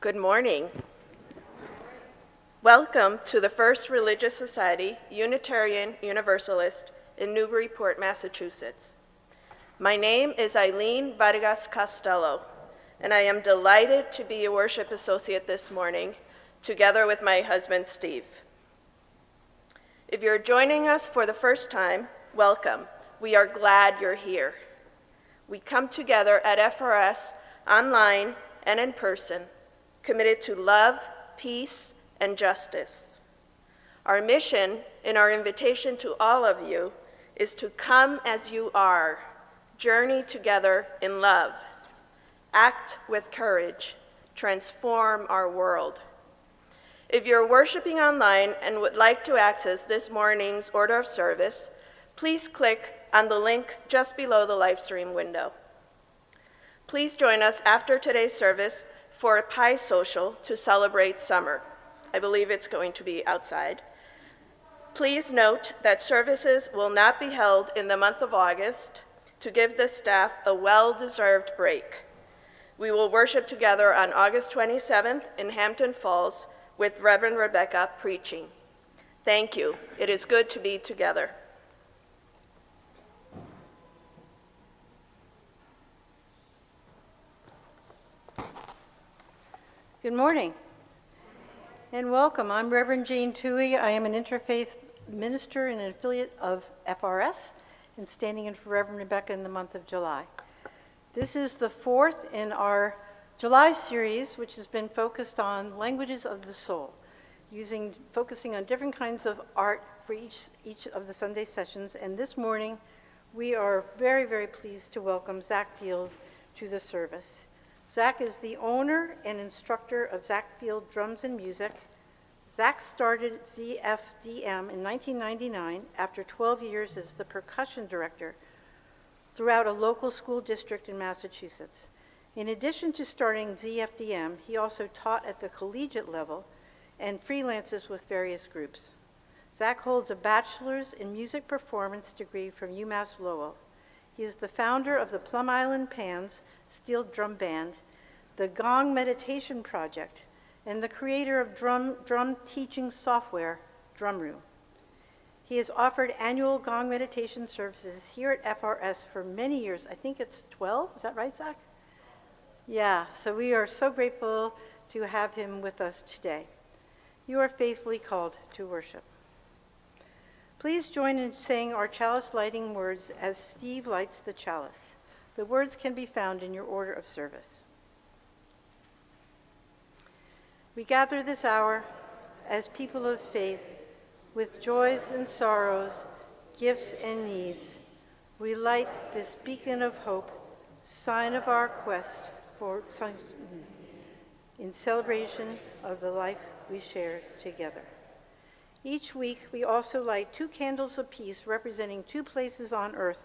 Good morning. Welcome to the First Religious Society, Unitarian Universalist in Newburyport, Massachusetts. My name is Eileen Vargas Costello, and I am delighted to be a worship associate this morning, together with my husband, Steve. If you're joining us for the first time, welcome. We are glad you're here. We come together at FRS online and in person, committed to love, peace, and justice. Our mission and our invitation to all of you is to come as you are, journey together in love, act with courage, transform our world. If you're worshiping online and would like to access this morning's order of service, please click on the link just below the Livestream window. Please join us after today's service for a pie social to celebrate summer. I believe it's going to be outside. Please note that services will not be held in the month of August to give the staff a well-deserved break. We will worship together on August 27th in Hampton Falls with Reverend Rebecca preaching. Thank you. It is good to be together. Good morning and welcome. I'm Reverend Jane Toohey. I am an interfaith minister and an affiliate of FRS and standing in for Reverend Rebecca in the month of July. This is the fourth in our July series, which has been focused on languages of the soul, focusing on different kinds of art for each of the Sunday sessions. And this morning, we are very, very pleased to welcome Zach Field to the service. Zach is the owner and instructor of Zach Field Drums and Music. Zach started ZFDM in 1999 after 12 years as the percussion director throughout a local school district in Massachusetts. In addition to starting ZFDM, he also taught at the collegiate level and freelances with various groups. Zach holds a bachelor's in music performance degree from UMass Lowell. He is the founder of the Plum Island Pan's Steel Drum Band, the Gong Meditation Project, and the creator of drum teaching software, Drumroom. He has offered annual Gong meditation services here at FRS for many years. I think it's 12, is that right, Zach? Yeah, so we are so grateful to have him with us today. You are faithfully called to worship. Please join in saying our chalice lighting words as Steve lights the chalice. The words can be found in your order of service. We gather this hour as people of faith with joys and sorrows, gifts and needs. We light this beacon of hope, sign of our quest in celebration of the life we share together. Each week, we also light 2 candles apiece representing 2 places on earth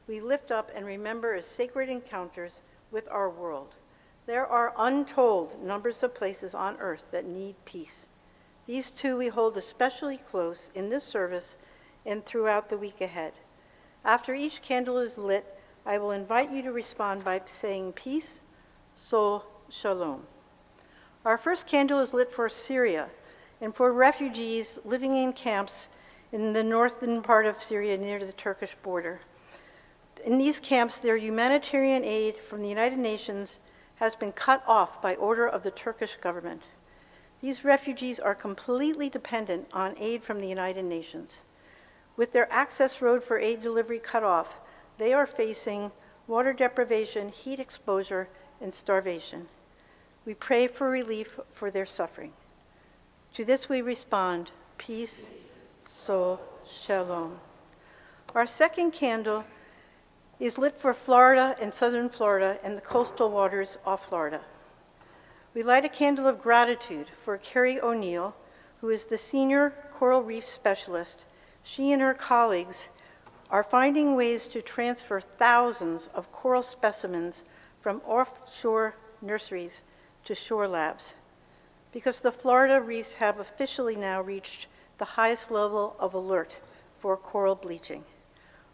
we lift up and remember as sacred encounters with our world. There are untold numbers of places on earth that need peace. These 2 we hold especially close in this service and throughout the week ahead. After each candle is lit, I will invite you to respond by saying peace, soul, shalom. Our first candle is lit for Syria and for refugees living in camps in the northern part of Syria near the Turkish border. In these camps, their humanitarian aid from the United Nations has been cut off by order of the Turkish government. These refugees are completely dependent on aid from the United Nations. With their access road for aid delivery cut off, they are facing water deprivation, heat exposure, and starvation. We pray for relief for their suffering. To this we respond, peace, soul, shalom. Our second candle is lit for Florida and southern Florida and the coastal waters off Florida. We light a candle of gratitude for Carrie O'Neill, who is the senior coral reef specialist. She and her colleagues are finding ways to transfer thousands of coral specimens from offshore nurseries to shore labs, because the Florida reefs have officially now reached the highest level of alert for coral bleaching.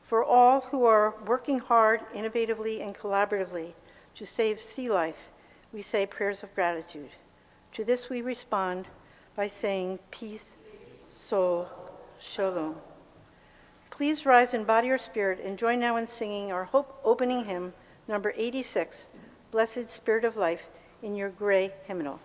For all who are working hard, innovatively, and collaboratively to save sea life, we say prayers of gratitude. To this we respond by saying, peace, soul, shalom. Please rise in body or spirit and join now in singing our hope opening hymn, number 86, Blessed Spirit of Life, in your gray hymnal.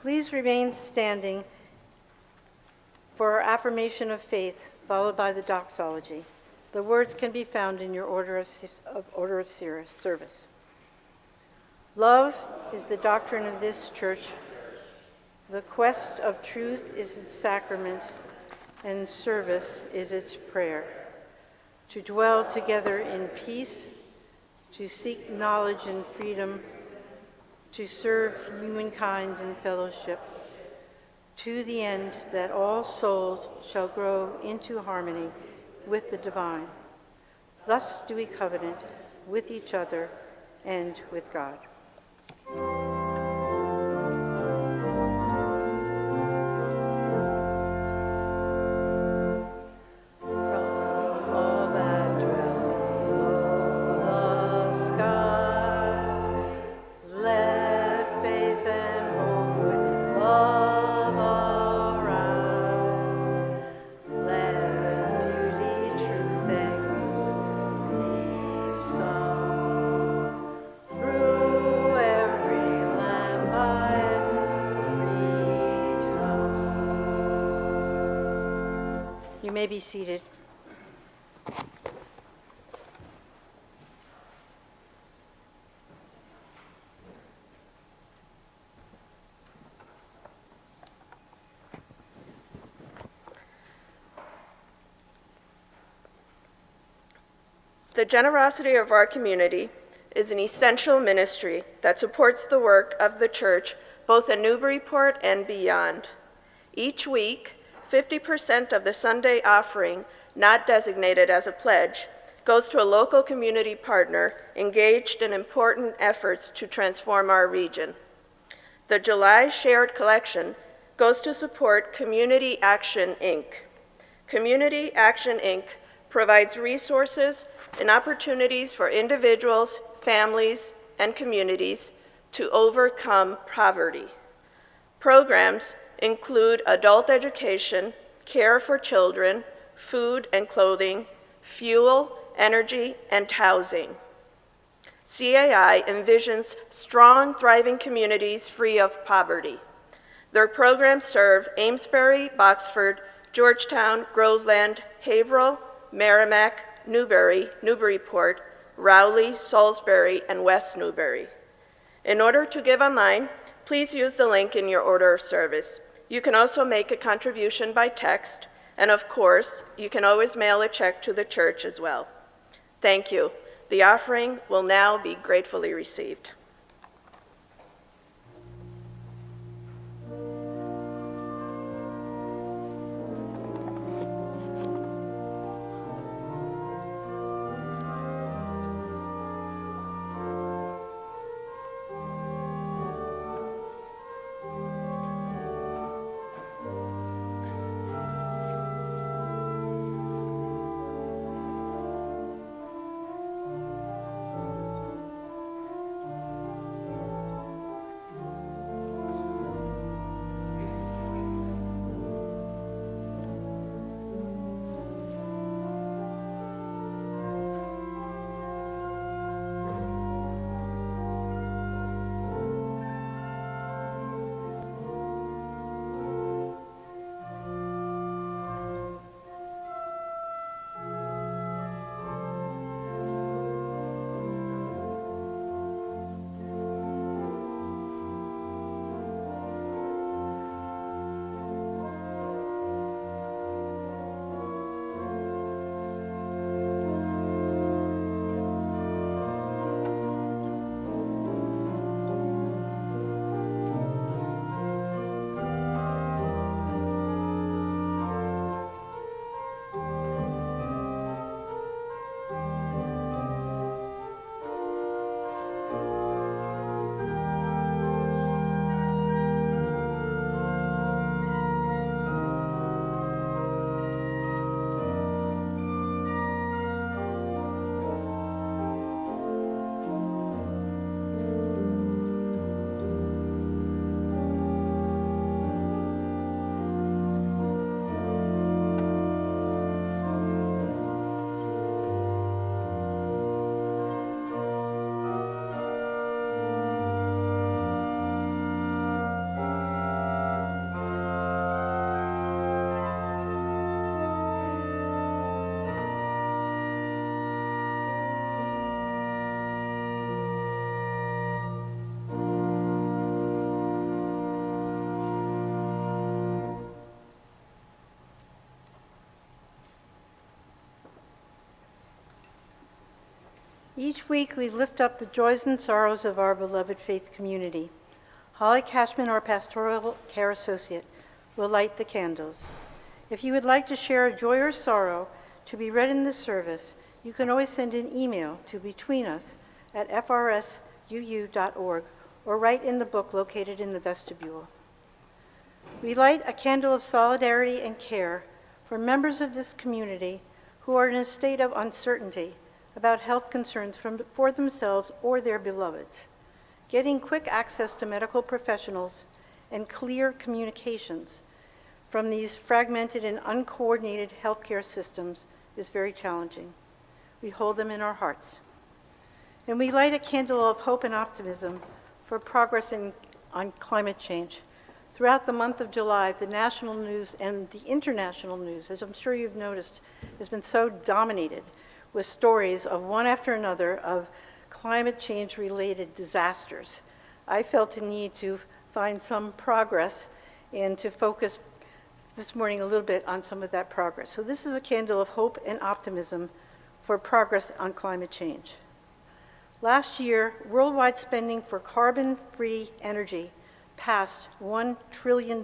Please remain standing for our affirmation of faith, followed by the doxology. The words can be found in your order of service. Love is the doctrine of this church. The quest of truth is its sacrament, and service is its prayer. To dwell together in peace, to seek knowledge and freedom, to serve humankind in fellowship, to the end that all souls shall grow into harmony with the divine. Thus do we covenant with each other and with God. You may be seated. The generosity of our community is an essential ministry that supports the work of the church both in Newburyport and beyond. Each week, 50% of the Sunday offering not designated as a pledge goes to a local community partner engaged in important efforts to transform our region. The July shared collection goes to support Community Action, Inc. Community Action, Inc. provides resources and opportunities for individuals, families, and communities to overcome poverty. Programs include adult education, care for children, food and clothing, fuel, energy, and housing. CAI envisions strong, thriving communities free of poverty. Their programs serve Amesbury, Boxford, Georgetown, Groveland, Haverhill, Merrimac, Newbury, Newburyport, Rowley, Salisbury, and West Newbury. In order to give online, please use the link in your order of service. You can also make a contribution by text, and of course, you can always mail a check to the church as well. Thank you. The offering will now be gratefully received. Each week, we lift up the joys and sorrows of our beloved faith community. Holly Cashman, our pastoral care associate, will light the candles. If you would like to share a joy or sorrow to be read in this service, you can always send an email to betweenus@frsuu.org or write in the book located in the vestibule. We light a candle of solidarity and care for members of this community who are in a state of uncertainty about health concerns for themselves or their beloveds. Getting quick access to medical professionals and clear communications from these fragmented and uncoordinated healthcare systems is very challenging. We hold them in our hearts. And we light a candle of hope and optimism for progress on climate change. Throughout the month of July, the national news and the international news, as I'm sure you've noticed, has been so dominated with stories of one after another of climate change-related disasters. I felt a need to find some progress and to focus this morning a little bit on some of that progress. So this is a candle of hope and optimism for progress on climate change. Last year, worldwide spending for carbon-free energy passed $1 trillion.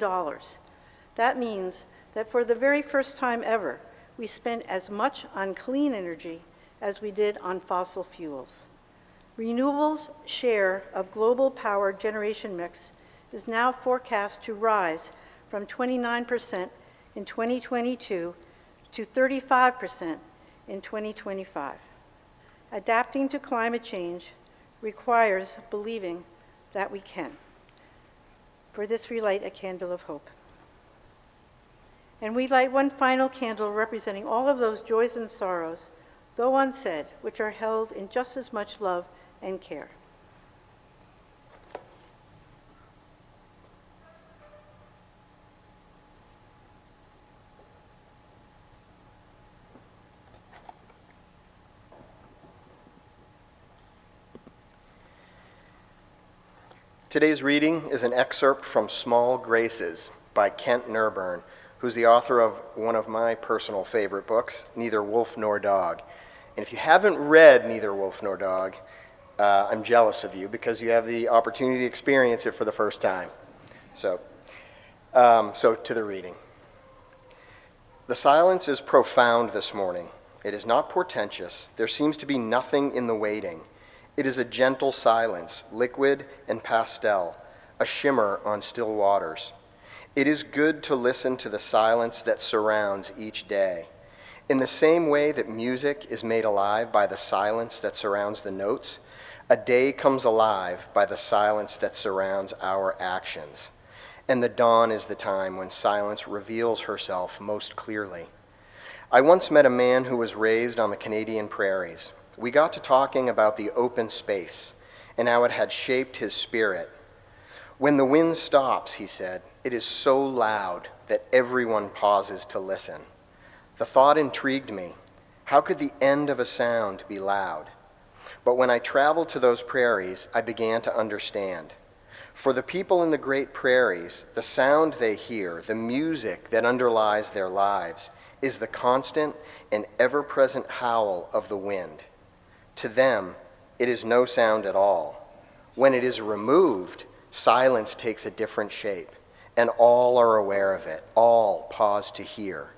That means that for the very first time ever, we spent as much on clean energy as we did on fossil fuels. Renewables' share of global power generation mix is now forecast to rise from 29% in 2022 to 35% in 2025. Adapting to climate change requires believing that we can. For this, we light a candle of hope. And we light one final candle representing all of those joys and sorrows, though unsaid, which are held in just as much love and care. Today's reading is an excerpt from Small Graces by Kent Nerburn, who's the author of one of my personal favorite books, Neither Wolf Nor Dog. And if you haven't read Neither Wolf Nor Dog, I'm jealous of you because you have the opportunity to experience it for the first time. So to the reading. The silence is profound this morning. It is not portentous. There seems to be nothing in the waiting. It is a gentle silence, liquid and pastel, a shimmer on still waters. It is good to listen to the silence that surrounds each day. In the same way that music is made alive by the silence that surrounds the notes, a day comes alive by the silence that surrounds our actions. And the dawn is the time when silence reveals herself most clearly. I once met a man who was raised on the Canadian prairies. We got to talking about the open space and how it had shaped his spirit. When the wind stops, he said, it is so loud that everyone pauses to listen. The thought intrigued me. How could the end of a sound be loud? But when I traveled to those prairies, I began to understand. For the people in the great prairies, the sound they hear, the music that underlies their lives, is the constant and ever-present howl of the wind. To them, it is no sound at all. When it is removed, silence takes a different shape, and all are aware of it. All pause to hear.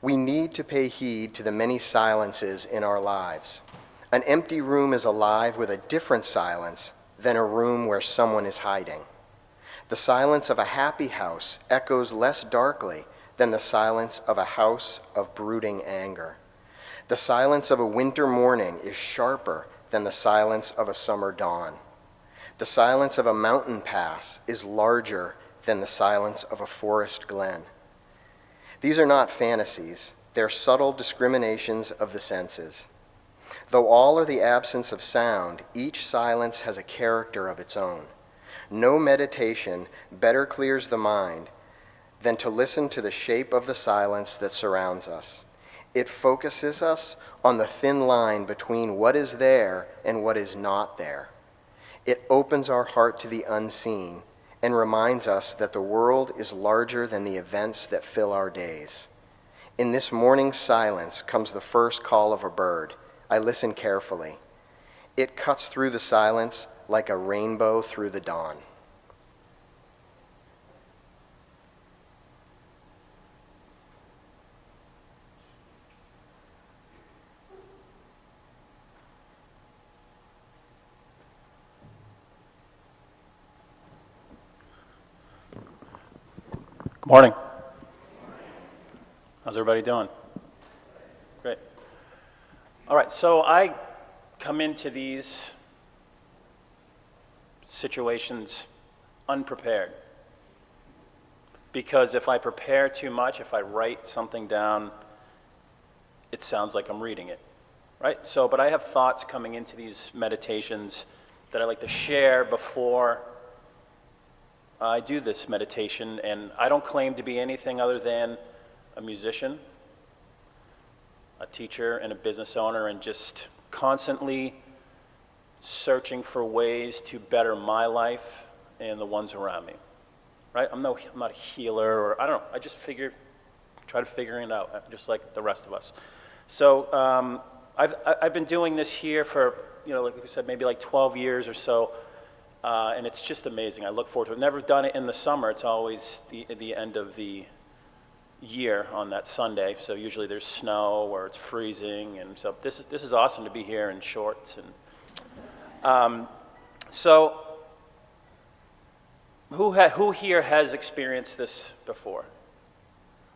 We need to pay heed to the many silences in our lives. An empty room is alive with a different silence than a room where someone is hiding. The silence of a happy house echoes less darkly than the silence of a house of brooding anger. The silence of a winter morning is sharper than the silence of a summer dawn. The silence of a mountain pass is larger than the silence of a forest glen. These are not fantasies, they're subtle discriminations of the senses. Though all are the absence of sound, each silence has a character of its own. No meditation better clears the mind than to listen to the shape of the silence that surrounds us. It focuses us on the thin line between what is there and what is not there. It opens our heart to the unseen and reminds us that the world is larger than the events that fill our days. In this morning's silence comes the first call of a bird. I listen carefully. It cuts through the silence like a rainbow through the dawn. Good morning. How's everybody doing? Great. All right, so I come into these situations unprepared. Because if I prepare too much, if I write something down, it sounds like I'm reading it, right? So, but I have thoughts coming into these meditations that I like to share before I do this meditation, and I don't claim to be anything other than a musician, a teacher, and a business owner, and just constantly searching for ways to better my life and the ones around me, right? I'm not a healer, or I don't know, I just try to figure it out, just like the rest of us. So I've been doing this here for, like we said, maybe like 12 years or so. And it's just amazing. I look forward to it. I've never done it in the summer. It's always the end of the year on that Sunday. So usually there's snow or it's freezing. And so this is awesome to be here in shorts. And so who here has experienced this before?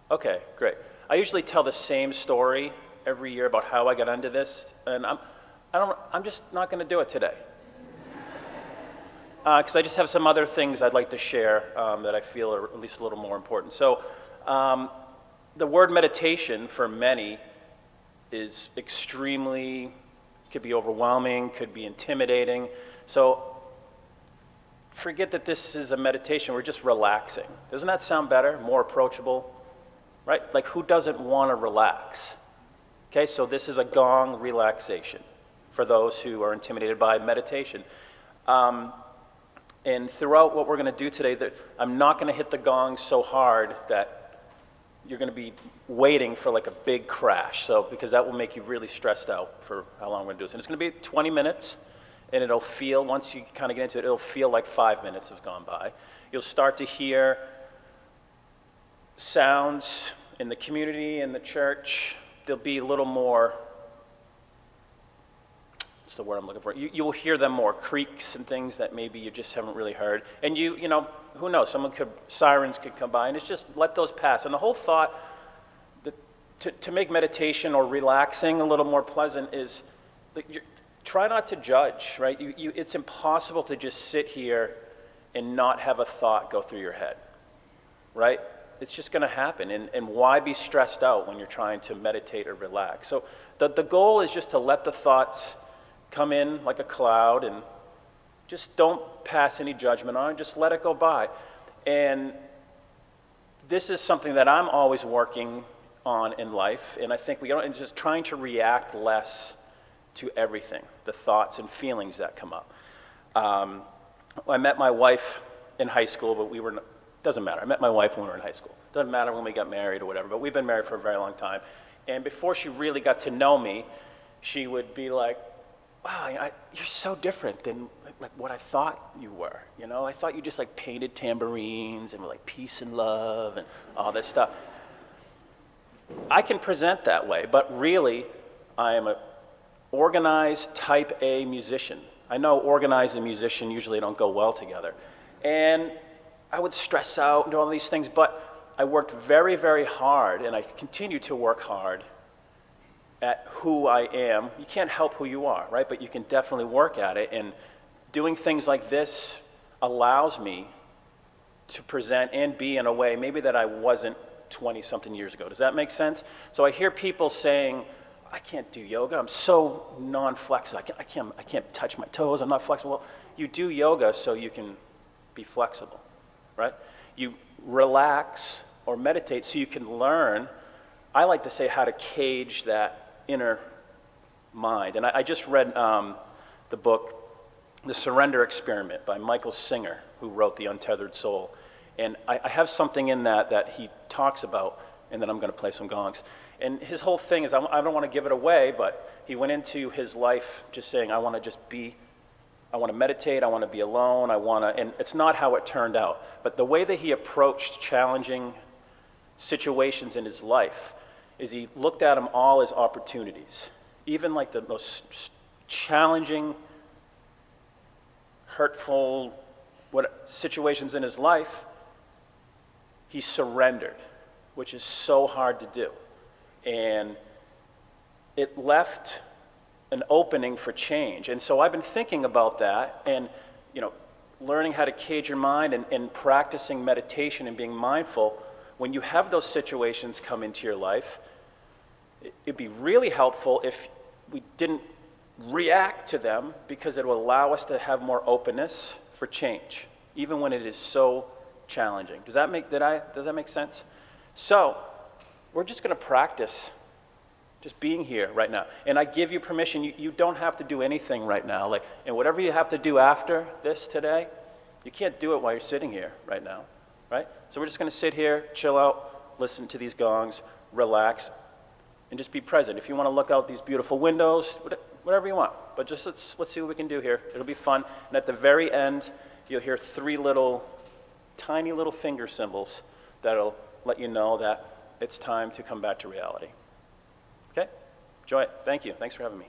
Okay, great. I usually tell the same story every year about how I got into this, and I'm just not going to do it today. Because I just have some other things I'd like to share that I feel are at least a little more important. So the word meditation for many is extremely, could be overwhelming, could be intimidating. So forget that this is a meditation, we're just relaxing. Doesn't that sound better, more approachable? Right? Like, who doesn't want to relax? Okay, so this is a gong relaxation for those who are intimidated by meditation. And throughout what we're going to do today, I'm not going to hit the gong so hard that you're going to be waiting for like a big crash. So, because that will make you really stressed out for how long we're going to do this. And it's going to be 20 minutes, and it'll feel, once you kind of get into it, it'll feel like 5 minutes have gone by. You'll start to hear sounds in the community, in the church. There'll be a little more, what's the word I'm looking for? You'll hear them more, creaks and things that maybe you just haven't really heard. And you know, who knows, sirens could come by, and it's just let those pass. And the whole thought to make meditation or relaxing a little more pleasant is try not to judge, right? It's impossible to just sit here and not have a thought go through your head, right? It's just going to happen, and why be stressed out when you're trying to meditate or relax? So the goal is just to let the thoughts come in like a cloud, and just don't pass any judgment on it, just let it go by. And this is something that I'm always working on in life, and I think it's just trying to react less to everything, the thoughts and feelings that come up. I met my wife in high school, but doesn't matter. I met my wife when we were in high school. Doesn't matter when we got married or whatever, but we've been married for a very long time. And before she really got to know me, she would be like, wow, you're so different than like what I thought you were. You know, I thought you just like painted tambourines and were like peace and love and all this stuff. I can present that way, but really, I am an organized type A musician. I know organized and musician usually don't go well together. And I would stress out and do all these things, but I worked very, very hard, and I continue to work hard at who I am. You can't help who you are, right? But you can definitely work at it, and doing things like this allows me to present and be in a way maybe that I wasn't 20-something years ago. Does that make sense? So I hear people saying, I can't do yoga. I'm so non-flexible. I can't touch my toes. I'm not flexible. Well, you do yoga so you can be flexible, right? You relax or meditate so you can learn, I like to say, how to cage that inner mind. And I just read the book, The Surrender Experiment by Michael Singer, who wrote The Untethered Soul. And I have something in that he talks about, and then I'm going to play some gongs. And his whole thing is, I don't want to give it away, but he went into his life just saying, I want to meditate, I want to be alone, and it's not how it turned out. But the way that he approached challenging situations in his life is he looked at them all as opportunities. Even like the most challenging, hurtful situations in his life, he surrendered, which is so hard to do. And it left an opening for change. And so I've been thinking about that, and learning how to cage your mind and practicing meditation and being mindful. When you have those situations come into your life, it'd be really helpful if we didn't react to them, because it will allow us to have more openness for change, even when it is so challenging. Does that make sense? So we're just going to practice just being here right now. And I give you permission. You don't have to do anything right now. And whatever you have to do after this today, you can't do it while you're sitting here right now, right? So we're just going to sit here, chill out, listen to these gongs, relax, and just be present. If you want to look out these beautiful windows, whatever you want. But just let's see what we can do here. It'll be fun. And at the very end, you'll hear 3 tiny little finger symbols that'll let you know that it's time to come back to reality. Okay? Enjoy it. Thank you. Thanks for having me.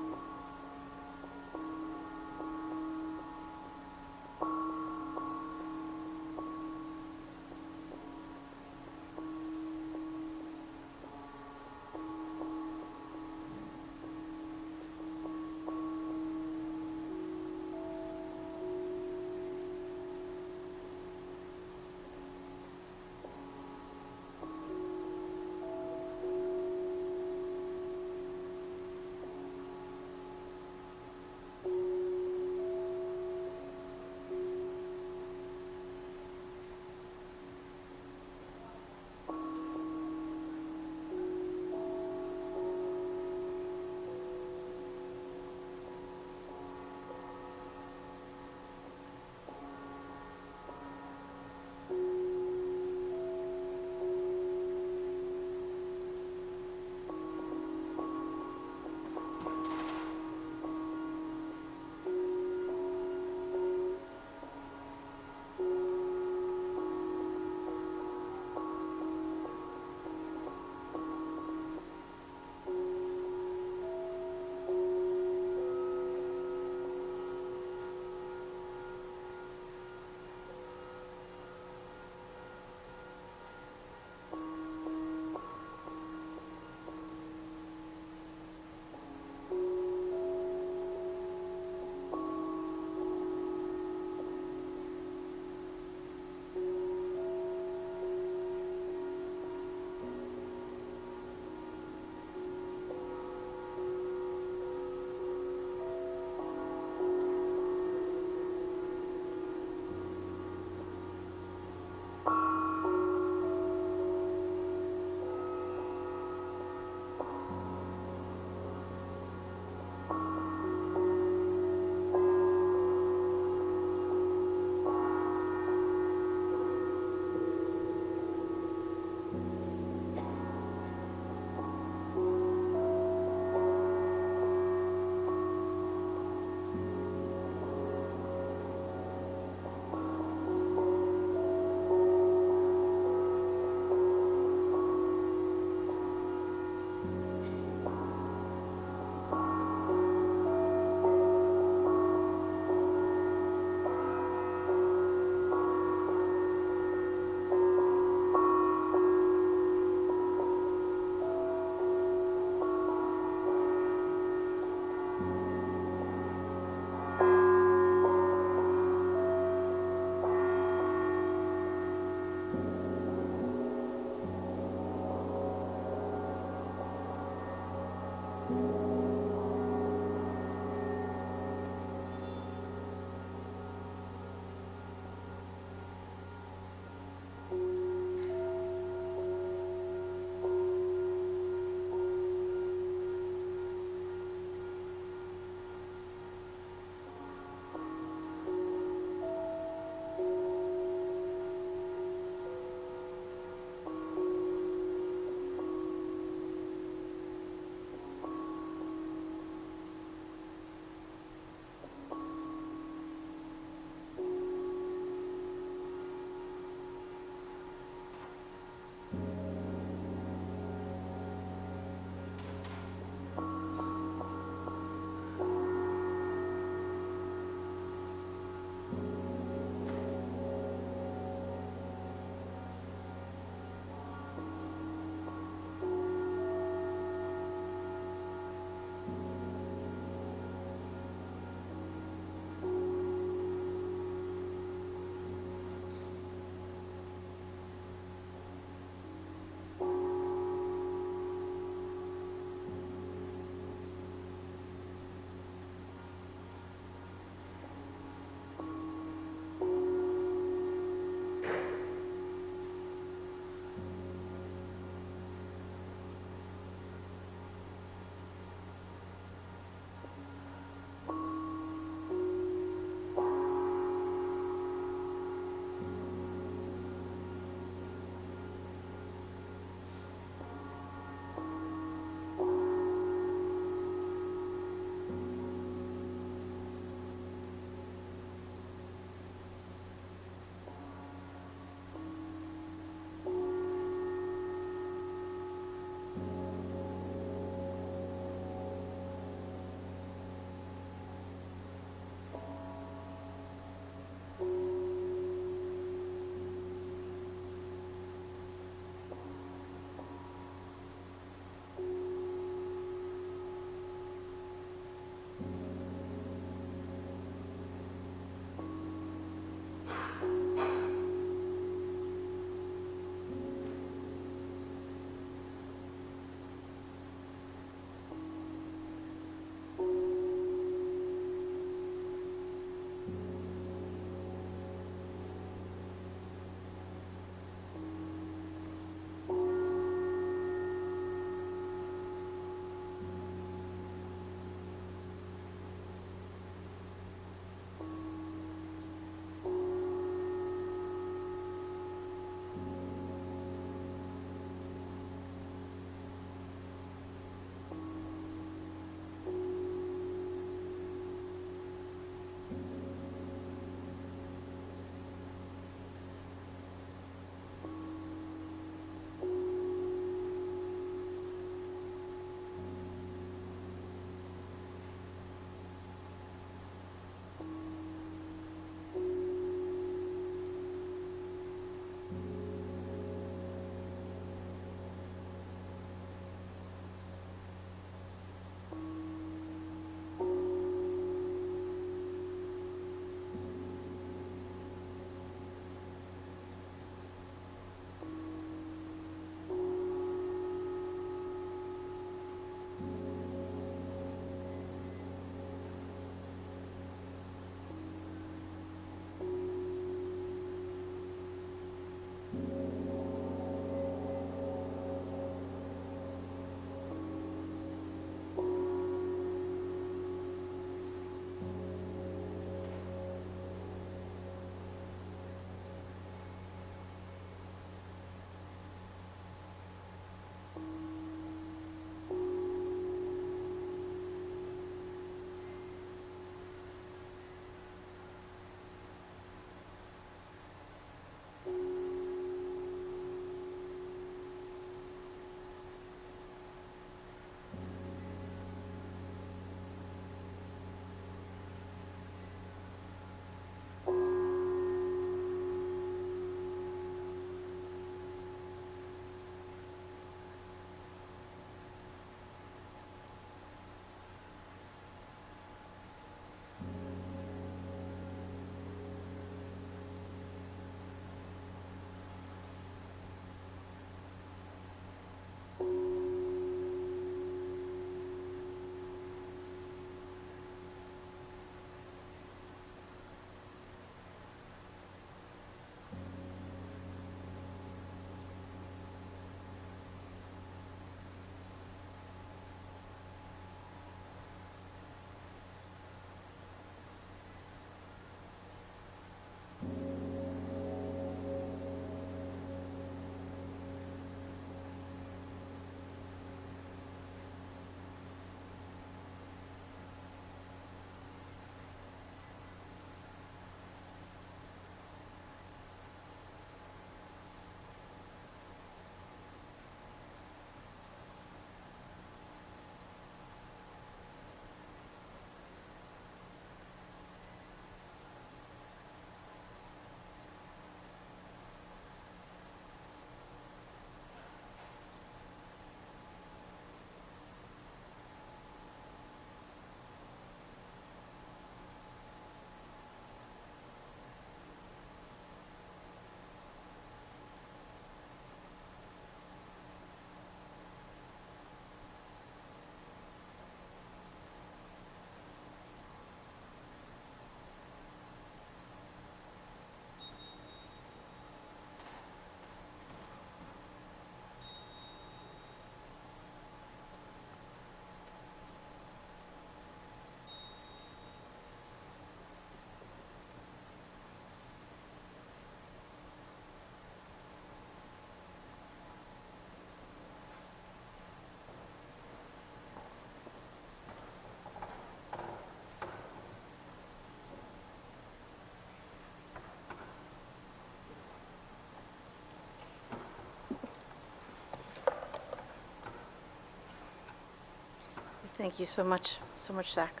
Thank you so much, Zach.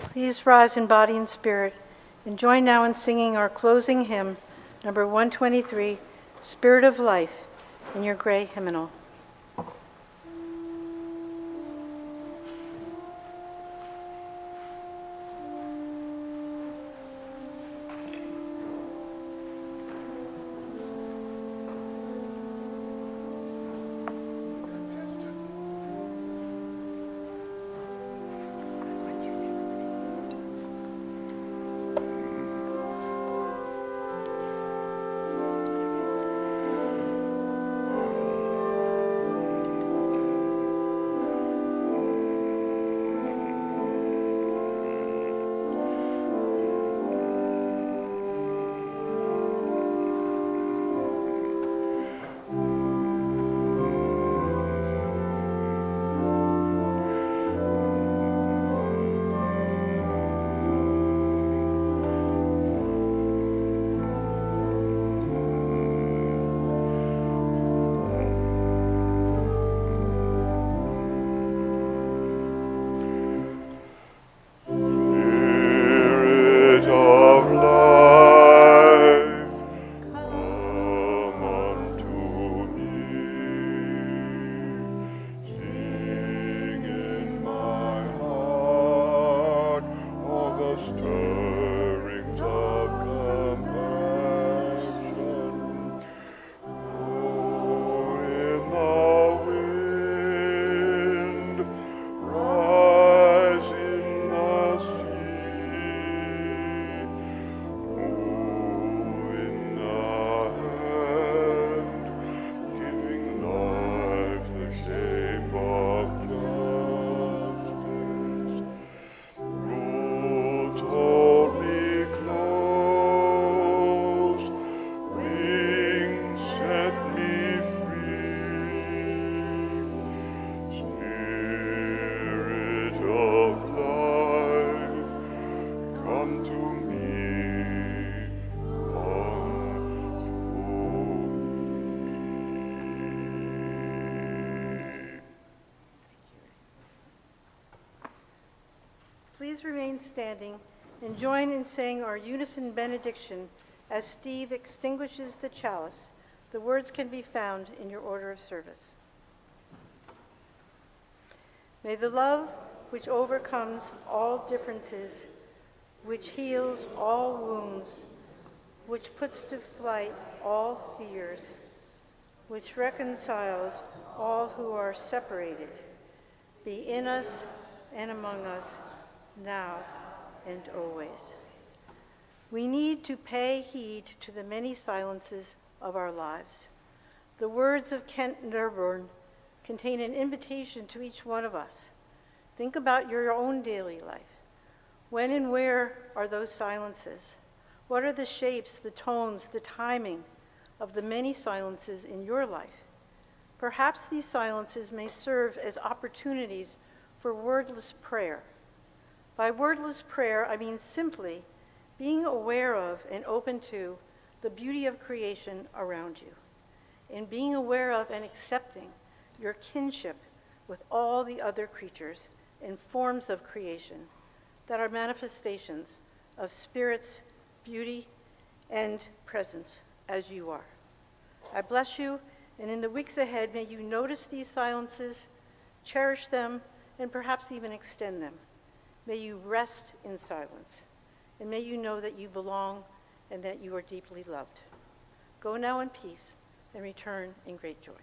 Please rise in body and spirit and join now in singing our closing hymn, number 123, Spirit of Life, in your gray hymnal. Please remain standing and join in saying our unison benediction as Steve extinguishes the chalice. The words can be found in your order of service. May the love which overcomes all differences, which heals all wounds, which puts to flight all fears, which reconciles all who are separated, be in us and among us, now and always. We need to pay heed to the many silences of our lives. The words of Kent Newburn contain an invitation to each one of us. Think about your own daily life. When and where are those silences? What are the shapes, the tones, the timing of the many silences in your life? Perhaps these silences may serve as opportunities for wordless prayer. By wordless prayer, I mean simply being aware of and open to the beauty of creation around you, and being aware of and accepting your kinship with all the other creatures and forms of creation that are manifestations of Spirit's beauty and presence as you are. I bless you, and in the weeks ahead, may you notice these silences, cherish them, and perhaps even extend them. May you rest in silence, and may you know that you belong and that you are deeply loved. Go now in peace and return in great joy.